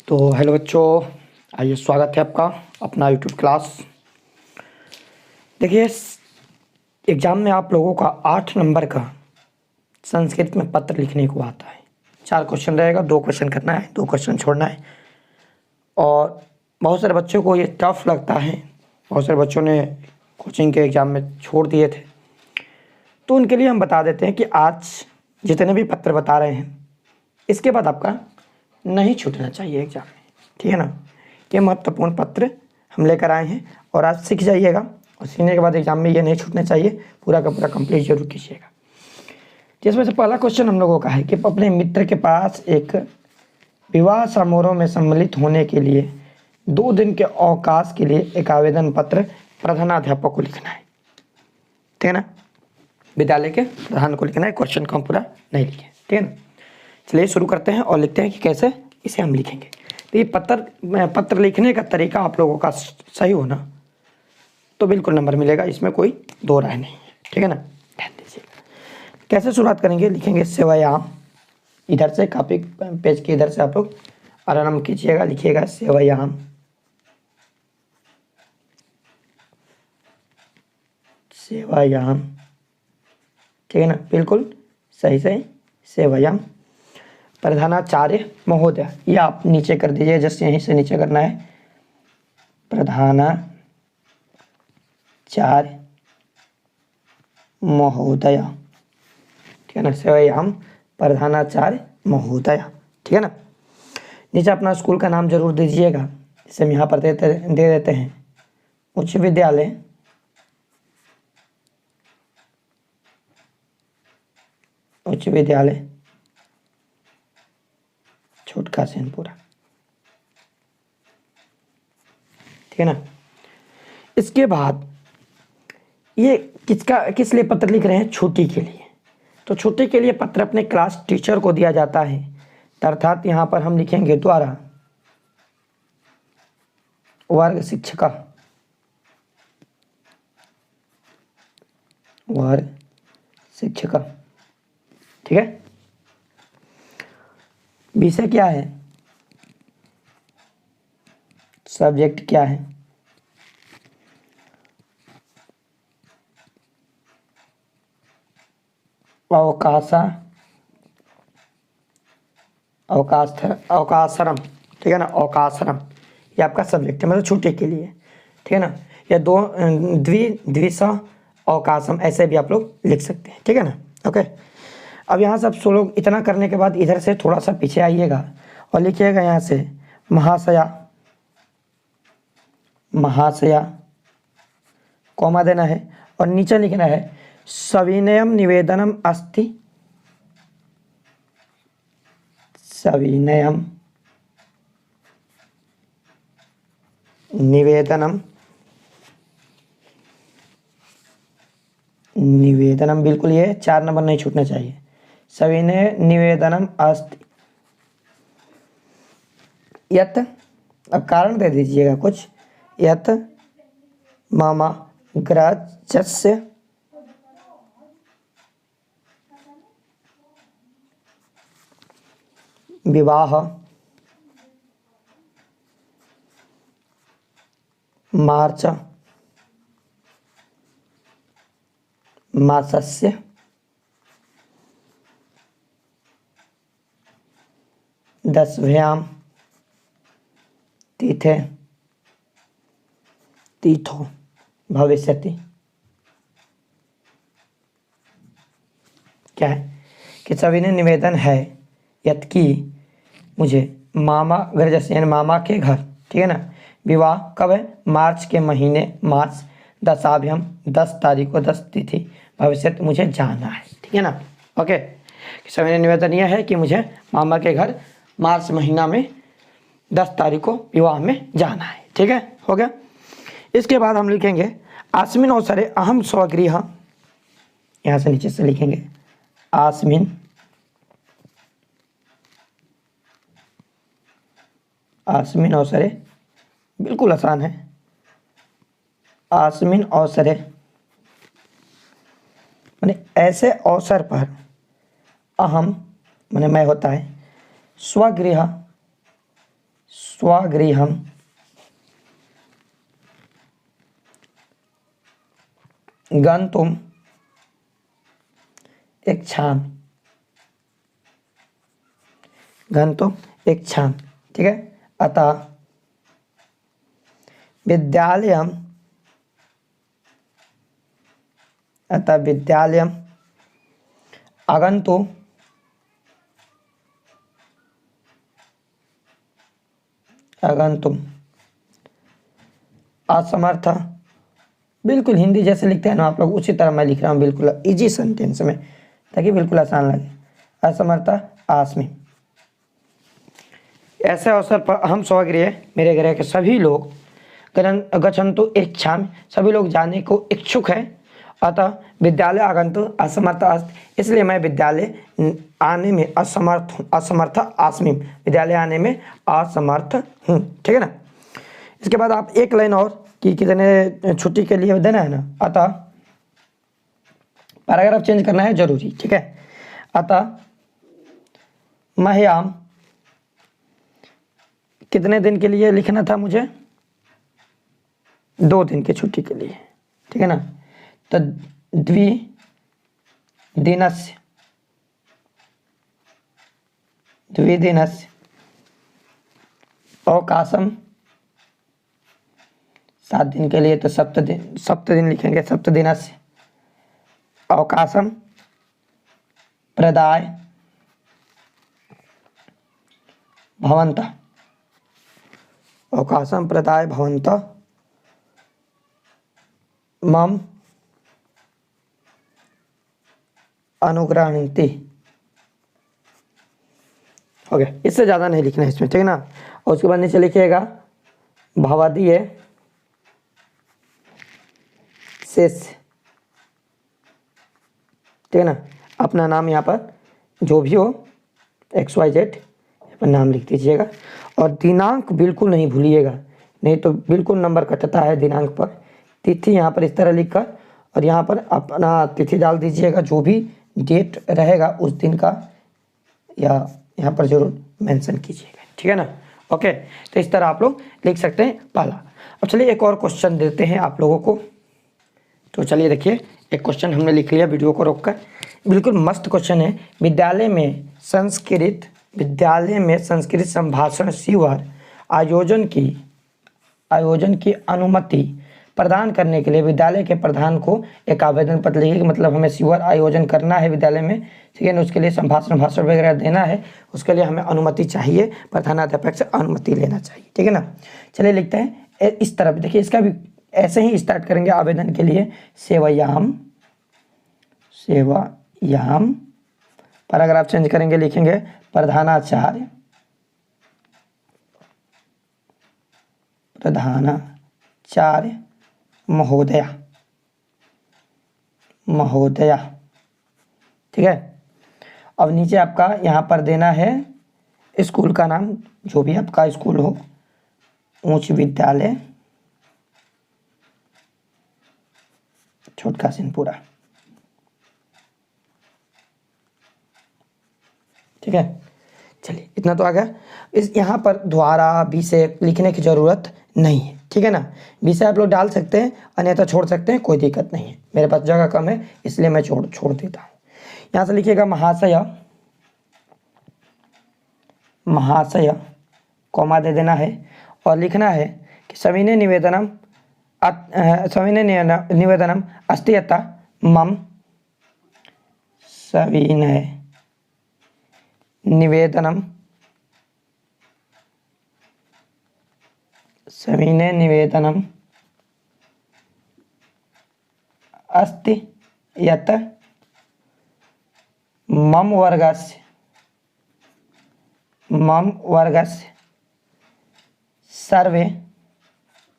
तो हेलो बच्चों, आइए स्वागत है आपका अपना यूट्यूब क्लास। देखिए, एग्ज़ाम में आप लोगों का 8 नंबर का संस्कृत में पत्र लिखने को आता है। 4 क्वेश्चन रहेगा, 2 क्वेश्चन करना है, 2 क्वेश्चन छोड़ना है। और बहुत सारे बच्चों को ये टफ लगता है, बहुत सारे बच्चों ने कोचिंग के एग्ज़ाम में छोड़ दिए थे, तो उनके लिए हम बता देते हैं कि आज जितने भी पत्र बता रहे हैं इसके बाद आपका नहीं छूटना चाहिए एग्ज़ाम में, ठीक है ना। ये महत्वपूर्ण पत्र हम लेकर आए हैं और आज सीख जाइएगा, और सीखने के बाद एग्ज़ाम में ये नहीं छूटना चाहिए, पूरा का पूरा कंप्लीट जरूर कीजिएगा। जिसमें से पहला क्वेश्चन हम लोगों का है कि अपने मित्र के पास एक विवाह समारोह में सम्मिलित होने के लिए 2 दिन के अवकाश के लिए एक आवेदन पत्र प्रधानाध्यापक को लिखना है, ठीक है ना। विद्यालय के प्रधान को लिखना है, क्वेश्चन को हम पूरा नहीं लिखे, ठीक है ना। चलिए शुरू करते हैं और लिखते हैं कि कैसे इसे हम लिखेंगे। तो ये पत्र लिखने का तरीका आप लोगों का सही हो ना, तो बिल्कुल नंबर मिलेगा, इसमें कोई दो राय नहीं है, ठीक है ना। ध्यान दीजिएगा कैसे शुरुआत करेंगे। लिखेंगे सेवायाम, इधर से कॉपी पेज के इधर से आप लोग आरंभ कीजिएगा, लिखिएगा सेवायाम, सेवायाम, ठीक है ना, बिल्कुल सही सही, सेवायाम। प्रधानाचार्य महोदय, ये आप नीचे कर दीजिए, जस्ट यहीं से नीचे करना है। प्रधानाचार्य महोदय, ठीक है ना, सेवायाम प्रधानाचार्य महोदय, ठीक है ना। नीचे अपना स्कूल का नाम जरूर दीजिएगा, जिसे हम यहाँ पर दे देते हैं उच्च विद्यालय छोटका सेनपुरा, ठीक है ना। इसके बाद ये किस लिए पत्र लिख रहे हैं, छुट्टी के लिए। तो छुट्टी के लिए पत्र अपने क्लास टीचर को दिया जाता है, अर्थात यहाँ पर हम लिखेंगे द्वारा वर्ग शिक्षिका, ठीक है। विषय क्या है, सब्जेक्ट क्या है, अवकाशरम, ठीक है ना, अवकाशरम, ये आपका सब्जेक्ट है, मतलब छुट्टी के लिए, ठीक है ना। या द्विसह अवकाशम, ऐसे भी आप लोग लिख सकते हैं, ठीक है ना। ओके, अब यहाँ से आप सो लोग इतना करने के बाद इधर से थोड़ा सा पीछे आइएगा और लिखिएगा यहाँ से महाशया, कॉमा देना है और नीचे लिखना है सविनयम निवेदनम अस्ति, सविनयम निवेदनम, बिल्कुल ये 4 नंबर नहीं छूटना चाहिए। सविनय निवेदनम अस्ति यत, अब कारण दे दीजिएगा कुछ, यत मामा ग्राजस्य विवाह मार्च मासस्य 10व्यां तिथौ भविष्यति, क्या है कि सविनय निवेदन है यत कि मुझे मामा ग्रजस्य यानी मामा के घर, ठीक है ना, विवाह कब है, मार्च के महीने, मार्च 10 तारीख को, 10 तिथि, भविष्य मुझे जाना है, ठीक है ना। ओके, सविनय निवेदन यह है कि मुझे मामा के घर मार्च महीना में 10 तारीख को विवाह में जाना है, ठीक है, हो गया। इसके बाद हम लिखेंगे आस्मिन अवसरे अहम स्वगृह, यहाँ से नीचे से लिखेंगे आस्मिन अवसरे, बिल्कुल आसान है, आस्मिन अवसरे माने ऐसे अवसर पर, अहम माने मैं होता है, स्वगृह स्वगृहं गन्तुम् इच्छामि, गन्तुम् इच्छामि। ठीक है, अतः विद्यालयम् आगन्तुम् असमर्थ। बिल्कुल हिंदी जैसे लिखते हैं ना आप लोग, उसी तरह मैं लिख रहा हूँ, बिल्कुल इजी सेंटेंस में, ताकि बिल्कुल आसान लगे। असमर्थ आस्मि। ऐसे अवसर पर हम स्वगृह, मेरे गृह के सभी लोग, गच्छन्तु इच्छामि, सभी लोग जाने को इच्छुक है। अतः विद्यालय आगन्तुम् असमर्थ अस्मि, इसलिए मैं विद्यालय आने में असमर्थ आस्मि, विद्यालय आने में असमर्थ हूँ। ठीक है ना। इसके बाद आप एक लाइन और कि कितने छुट्टी के लिए देना है ना, अतः पैराग्राफ चेंज करना है जरूरी। ठीक है, अतः मह्याम, कितने दिन के लिए लिखना था मुझे, 2 दिन की छुट्टी के लिए। ठीक है ना, तो द्विदिनस्य अवकाशम, 7 दिन के लिए, तो सप्त दिन लिखेंगे। सप्तदिनस्य अवकाशम प्रदाय भवन्तः, अवकाशम प्रदाय भवन्तः मम अनुगृह्णन्ति। हो गया, इससे ज़्यादा नहीं लिखना है इसमें। ठीक है ना। और उसके बाद नीचे लिखिएगा भवदीय शिष्य। ठीक है ना, अपना नाम यहाँ पर जो भी हो XYZ यहाँ पर नाम लिख दीजिएगा। और दिनांक बिल्कुल नहीं भूलिएगा, नहीं तो बिल्कुल नंबर कटता है दिनांक पर। तिथि यहाँ पर इस तरह लिखकर, और यहाँ पर अपना तिथि डाल दीजिएगा, जो भी डेट रहेगा उस दिन का, या यहाँ पर जरूर मेंशन कीजिएगा। ठीक है ना। ओके, तो इस तरह आप लोग लिख सकते हैं पहला। अब चलिए एक और क्वेश्चन देते हैं आप लोगों को। तो चलिए देखिए, एक क्वेश्चन हमने लिख लिया वीडियो को रोककर, बिल्कुल मस्त क्वेश्चन है। विद्यालय में संस्कृत संभाषण शिविर आयोजन की अनुमति प्रदान करने के लिए विद्यालय के प्रधान को एक आवेदन पत्र लिखिए। मतलब हमें शिविर आयोजन करना है विद्यालय में, ठीक है ना, उसके लिए भाषण वगैरह देना है, उसके लिए हमें अनुमति चाहिए, प्रधानाध्यापक से अनुमति लेना चाहिए। ठीक है ना। चलिए लिखते हैं इस तरह, देखिए इसका भी ऐसे ही स्टार्ट करेंगे आवेदन के लिए। सेवायाम, पैराग्राफ चेंज करेंगे, लिखेंगे प्रधानाचार्य महोदया। ठीक है। अब नीचे आपका यहाँ पर देना है स्कूल का नाम, जो भी आपका स्कूल हो, उच्च विद्यालय छोटका सिंहपुरा। ठीक है, चलिए इतना तो आ गया। इस यहाँ पर द्वारा विषय लिखने की ज़रूरत नहीं है। ठीक है ना, विषय आप लोग डाल सकते हैं, अन्यथा छोड़ सकते हैं, कोई दिक्कत नहीं है। मेरे पास जगह कम है इसलिए मैं छोड़ देता हूँ। यहाँ से लिखिएगा महाशय, कॉमा दे देना है, और लिखना है कि सविनय निवेदनम अस्ति यथा मम सविनय निवेदनम अस्ति यत् मम वर्गस्य सर्वे,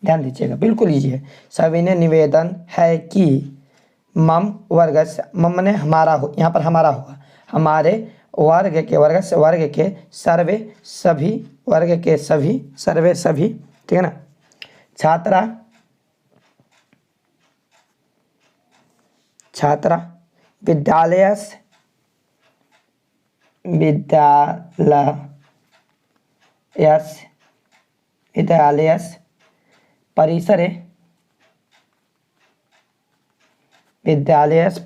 ध्यान दीजिएगा बिल्कुल इजी है। सविनय निवेदन है कि मम वर्गस्य, मम ने हमारा हो, यहाँ पर हमारा होगा, हमारे वर्ग के सर्वे सभी, वर्ग के सभी, सर्वे सभी। ठीक है ना। छात्रा विद्यालयस्य विद्यालयस्य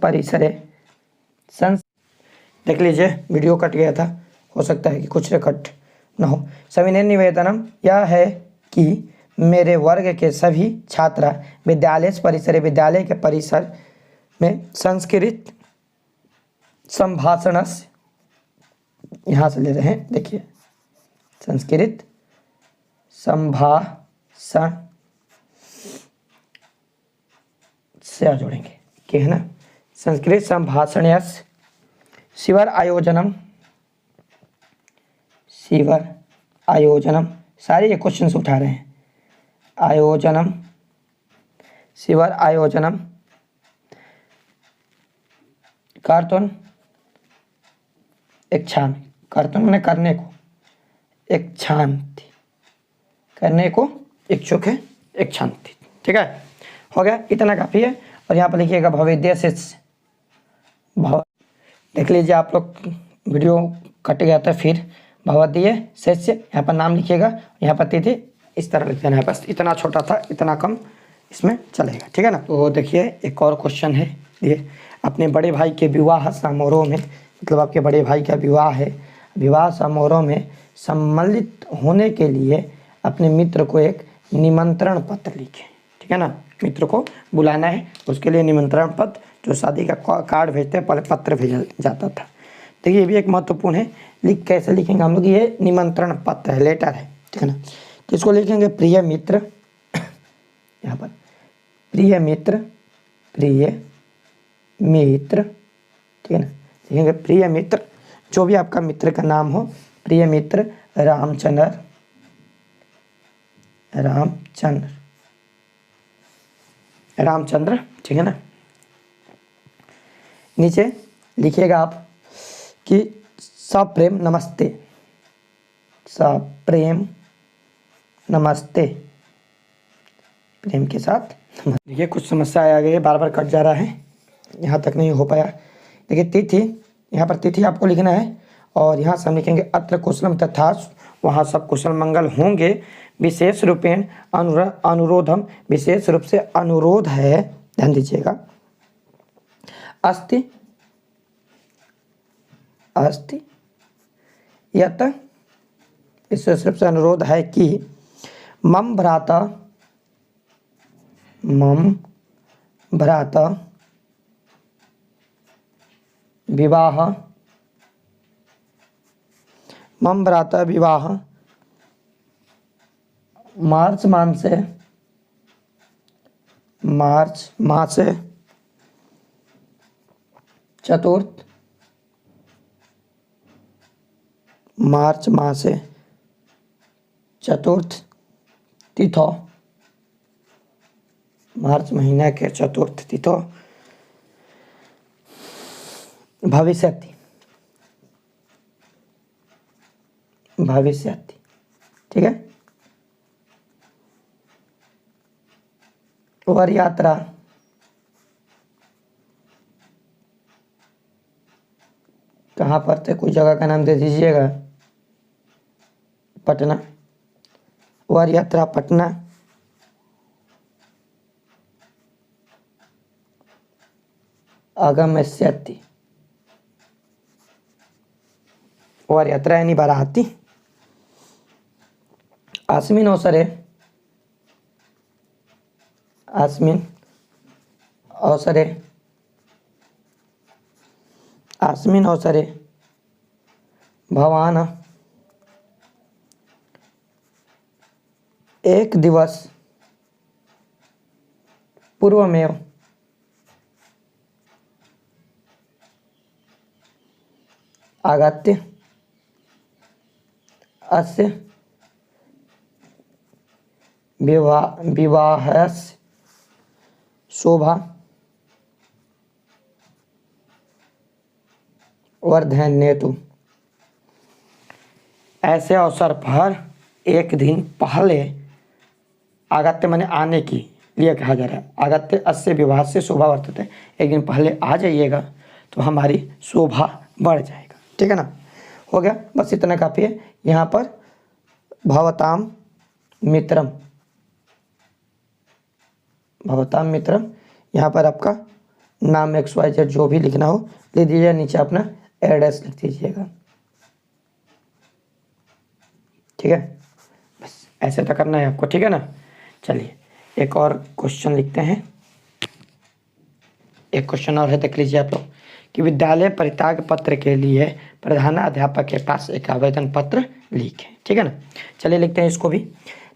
परिसरे देख लीजिए वीडियो कट गया था, हो सकता है कि कुछ कट न हो। सविनय निवेदनम यह है कि मेरे वर्ग के सभी छात्र विद्यालय के परिसर में संस्कृत संभाषण, यहाँ से ले रहे हैं, देखिए संस्कृत संभाषण से जोड़ेंगे कि है ना, संस्कृत संभाषण शिविर आयोजनम सारे ये क्वेश्चन उठा रहे हैं। शिविर आयोजनम कार्टून मैंने करने को इच्छुक है, इच्छांति। ठीक है, हो गया, इतना काफ़ी है। और यहाँ पर लिखिएगा भवदीय शिष्य देख लीजिए आप लोग, वीडियो कट गया था, फिर भवदीय शिष्य यहाँ पर नाम लिखिएगा, यहाँ पर तिथि इस तरह लिख देना है, बस इतना छोटा था, इतना कम इसमें चलेगा। ठीक है ना। तो देखिए एक और क्वेश्चन है, ये अपने बड़े भाई के विवाह समारोह में, मतलब आपके बड़े भाई का विवाह है, विवाह समारोह में सम्मिलित होने के लिए अपने मित्र को एक निमंत्रण पत्र लिखें। ठीक है ना, मित्र को बुलाना है, उसके लिए निमंत्रण पत्र, जो शादी का कार्ड भेजते हैं पहले पत्र भेजा जाता था। देखिए ये भी एक महत्वपूर्ण है, कैसे लिखेंगे हम लोग, ये निमंत्रण पत्र है, लेटर है। ठीक है ना, तो इसको लिखेंगे प्रिय मित्र, यहाँ पर प्रिय मित्र, ठीक है ना, लिखेंगे प्रिय मित्र, जो भी आपका मित्र का नाम हो, प्रिय मित्र रामचंद्र। ठीक है ना, नीचे लिखिएगा आप कि सप्रेम नमस्ते, प्रेम के साथ नमस्ते। देखिए कुछ समस्या आ गई है, बार बार कट जा रहा है, यहाँ तक नहीं हो पाया। देखिए तिथि, यहाँ पर तिथि आपको लिखना है, और यहाँ से हम लिखेंगे अत्र कुशलम तथा, वहाँ सब कुशल मंगल होंगे। विशेष रूपेण अनुरोधम, विशेष रूप से अनुरोध है, ध्यान दीजिएगा। अस्ति यत, विशेष रूप से अनुरोध है कि मम भ्राता विवाह मार्च मासे चतुर्थ, मार्च मासे चतुर्थ तिथौ, मार्च महीना के चतुर्थ तिथौ भविष्यति। ठीक है, वर यात्रा कहाँ पर थे, कुछ जगह का नाम दे दीजिएगा। पटना, वर यात्रा पटना। आगम्यति, वर यात्रा यानी बाराती। अस्मिन् अवसरे भवान एक दिवस पूर्वमेव आगत्य अस्य विवाहस्य शोभा वर्धयतु। ऐसे अवसर पर एक दिन पहले, आगत्य माने आने की लिए कहा जा रहा है, आगत्य अस्य विवाह से शोभा वर्धते, एक दिन पहले आ जाइएगा तो हमारी शोभा बढ़ जाएगा। ठीक है ना, हो गया, बस इतना काफ़ी है। यहाँ पर भवताम मित्रम, भवताम मित्रम। यहाँ पर आपका नाम XYZ जो भी लिखना हो लिख दीजिए, नीचे अपना एड्रेस लिख दीजिएगा। ठीक है, बस ऐसे तो करना है आपको, ठीक है ना। चलिए एक और क्वेश्चन लिखते हैं। एक क्वेश्चन और है, देख लीजिए आप लोग कि विद्यालय परित्याग पत्र के लिए प्रधानाध्यापक के पास एक आवेदन पत्र लिखें। ठीक है ना, चलिए लिखते हैं इसको भी।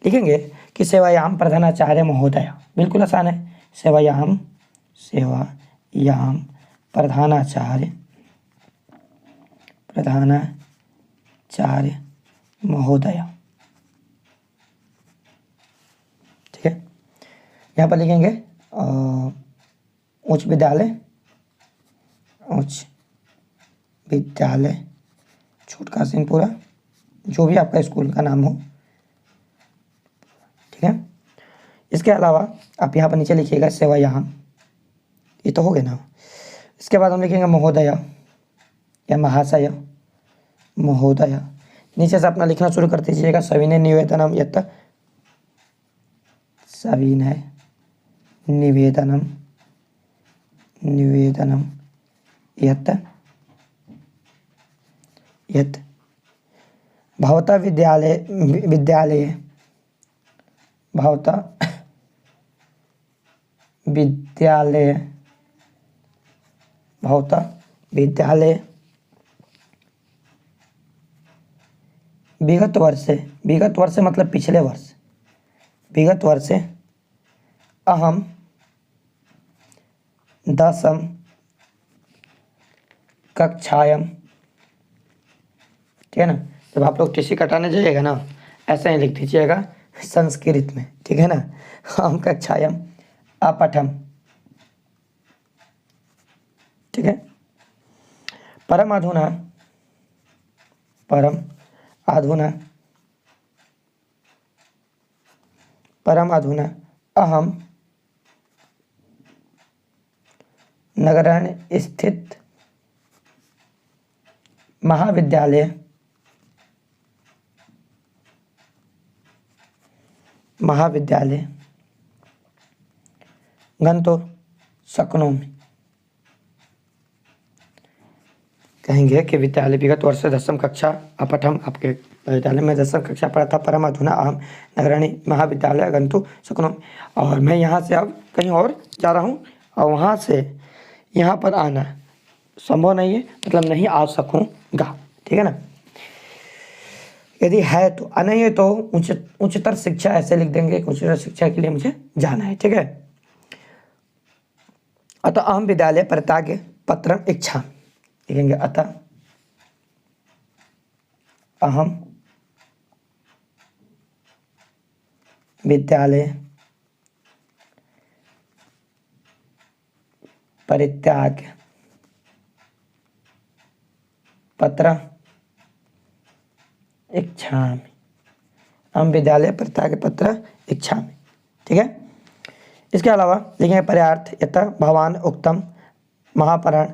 लिखेंगे कि सेवायाम प्रधानाचार्य महोदय, बिल्कुल आसान है। सेवायाम प्रधानाचार्य महोदय। ठीक है, यहाँ पर लिखेंगे उच्च विद्यालय छोटका सिंह पूरा, जो भी आपका स्कूल का नाम हो। ठीक है, इसके अलावा आप यहाँ पर नीचे लिखिएगा सेवायाम, ये तो हो गया ना। इसके बाद हम लिखेंगे महोदय या महाशय, महोदय। नीचे से अपना लिखना शुरू कर दीजिएगा। सविनय निवेदनम यत्, सविनय निवेदनम यत् भवता विद्यालये विगत वर्षे मतलब पिछले वर्ष, विगत वर्षे अहम 10वीं कक्षायां, ठीक है ना। जब आप लोग टीसी कटाने जाइएगा ना, ऐसा ही लिख दीजिएगा संस्कृत में, ठीक है ना। अहम कक्षायां अपठम, ठीक है। परम अधुना अहम नगरान स्थित महाविद्यालय गंतुं शक्नोमि। कहेंगे कि विद्यालय विगत वर्ष 10वीं कक्षा अपठम, आपके विद्यालय में 10वीं कक्षा पढ़ा था। परम अधुना अहम नगराणि महाविद्यालय गंतुं शक्नोमि, और मैं यहाँ से अब कहीं और जा रहा हूँ और वहाँ से यहाँ पर आना संभव नहीं है, मतलब नहीं आ सकूँगा। ठीक है ना। यदि है तो, नहीं है तो उच्चतर शिक्षा ऐसे लिख देंगे, उच्चतर शिक्षा के लिए मुझे जाना है। ठीक है, अतः अहम विद्यालय परित्याग पत्रम इच्छामि, लिखेंगे अतः अहम विद्यालय परित्याग पत्र इच्छामि, अहम विद्यालय परित्याग पत्र इच्छामि। ठीक है, इसके अलावा लिखेंगे पर्यार्थ यतः भवान उक्तम महापराण।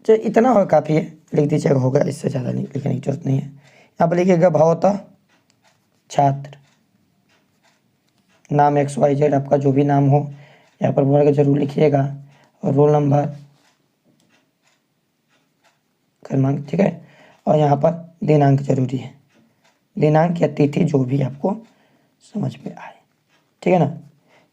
चलिए इतना हो काफ़ी है, लिख दीजिएगा, होगा, इससे ज़्यादा नहीं लिखने की जरूरत नहीं है। यहाँ पर लिखिएगा भवतः छात्र, नाम XYZ आपका जो भी नाम हो यहाँ पर बोल के जरूर लिखिएगा, और रोल नंबर, क्रमांक। ठीक है, और यहाँ पर दिनांक जरूरी है, दिनांक या तिथि जो भी आपको समझ में आए। ठीक है ना।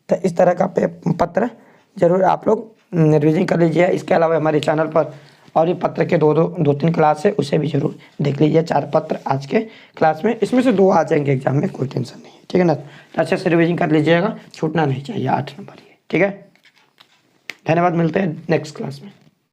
तो इस तरह का पत्र जरूर आप लोग रिवीजन कर लीजिए। इसके अलावा हमारे चैनल पर और भी पत्र के दो तीन क्लास है, उसे भी जरूर देख लीजिए। 4 पत्र आज के क्लास में, इसमें से 2 आ जाएंगे एग्जाम में, कोई टेंशन नहीं है। ठीक है ना, तो अच्छे से रिवीजन कर लीजिएगा, छूटना नहीं चाहिए। 8 नंबर ये। ठीक है, धन्यवाद, मिलते हैं नेक्स्ट क्लास में।